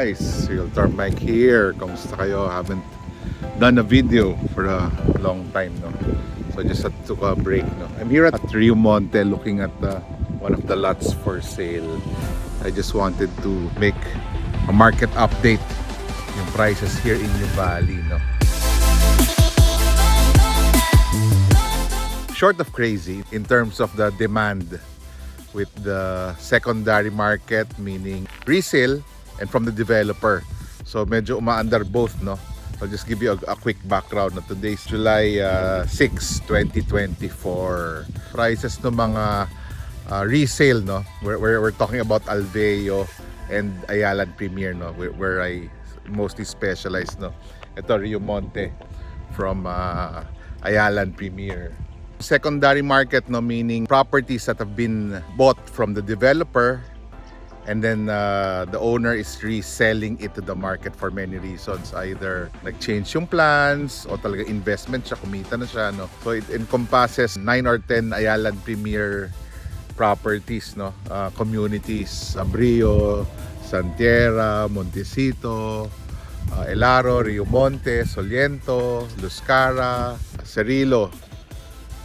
guys, Realtor Mike here. Kamusta kayo? Haven't done a video for a long time, no? So just took a break, no? I'm here at Rio Monte looking at one of the lots for sale. I just wanted to make a market update yung prices here in New Valley, no? Short of crazy in terms of the demand with the secondary market, meaning resale, and from the developer. So medyo umaandar both, no? I'll just give you a quick background. No? Today's July 6, 2024. Prices ng mga resale, no? We're talking about Alveo and Ayalan Premier, no? Where I mostly specialize, no? Ito Rio Monte from Ayalan Premier. Secondary market, no, meaning properties that have been bought from the developer and then the owner is reselling it to the market for many reasons. Either nag-change yung plans o talaga investment siya, kumita na siya, no. So it encompasses 9 or 10 Ayalan Premier properties, no, communities, Abrio, Santiera, Montecito, Elaro, Rio Monte, Soliento, Luzcara, Cerrillo,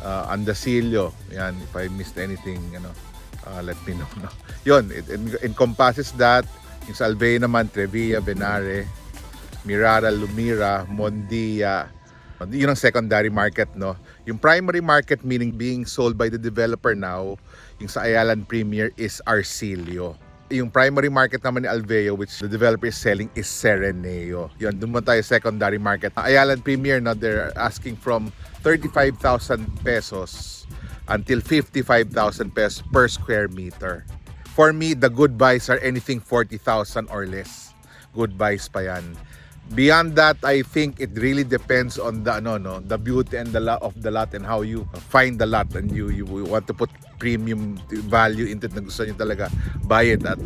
Andacillo. Yan, if I missed anything, let me know, no? Yun, it encompasses that. Yung sa Alveo naman, Trevilla, Benare, Mirara, Lumira, Mondia. Yun ang secondary market, no? Yung primary market, meaning being sold by the developer now, yung sa Ayalan Premier is Arcilio. Yung primary market naman ni Alveo, which the developer is selling, is Sereneo. Yun, doon mo tayo secondary market. Ayalan Premier, no, they're asking from 35,000 pesos until 55,000 pesos per square meter. For me, the good buys are anything 40,000 or less. Good buys pa yan. Beyond that, I think it really depends on the the beauty and the lot of the lot and how you find the lot, and you want to put premium value into it na gusto niyo talaga buy it at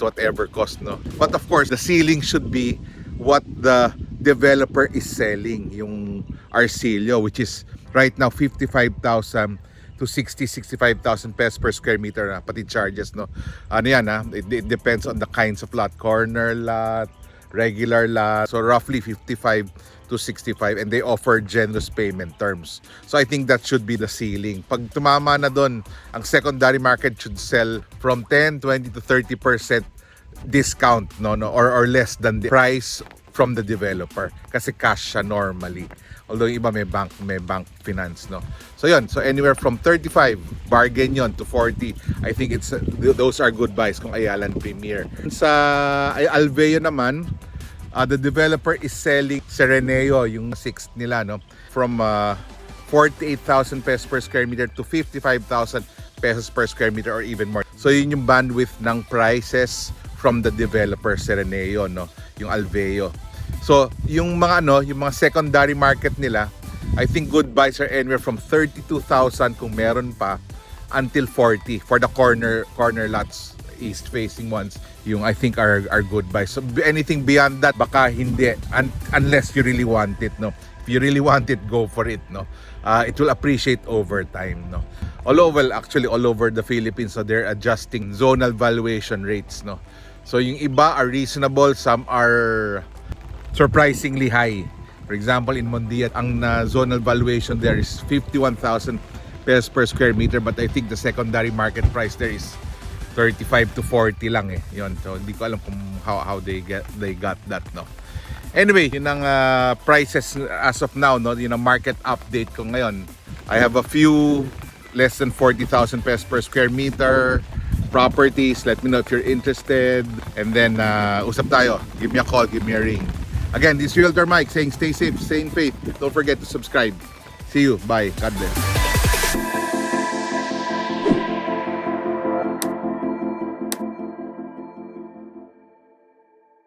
whatever cost, no. But of course, the ceiling should be what the developer is selling, yung Arcilio, which is right now 55,000 to 65,000 pesos per square meter, pati charges, no. Ano yan, it depends on the kinds of lot, corner lot, regular lot, so roughly 55 to 65, and they offer generous payment terms. So I think that should be the ceiling. Pag tumama na doon, ang secondary market should sell from 10, 20 to 30% discount, or less than the price from the developer, kasi cash siya normally. Although yung iba may bank finance, no. So yun, so anywhere from 35 bargain yon to 40. I think those are good buys kung Ayalan Premier. Sa Alveo naman, the developer is selling Sereneo, yung 6th nila, no, from 48,000 pesos per square meter to 55,000 pesos per square meter or even more. So yun yung bandwidth ng prices from the developer Sereneo, no, yung Alveo. So yung mga yung mga secondary market nila, I think good buys are anywhere from 32,000 kung meron pa until 40 for the corner lots, east facing ones, yung I think are good buys. So anything beyond that baka hindi, unless you really want it, no. If you really want it, go for it, no. It will appreciate over time, no. All over the Philippines, so they're adjusting zonal valuation rates, no. So yung iba are reasonable, some are surprisingly high. For example, in Mondia, ang zonal valuation there is 51,000 pesos per square meter, but I think the secondary market price there is 35 to 40 lang eh. Yun. So hindi ko alam kung how they got that, no. Anyway, yun ang prices as of now, no. Yun ang market update ko ngayon. I have a few less than 40,000 pesos per square meter properties. Let me know if you're interested, and then usap tayo. Give me a call, give me a ring. Again, this is Realtor Mike saying stay safe, stay in faith. Don't forget to subscribe. See you. Bye. God bless.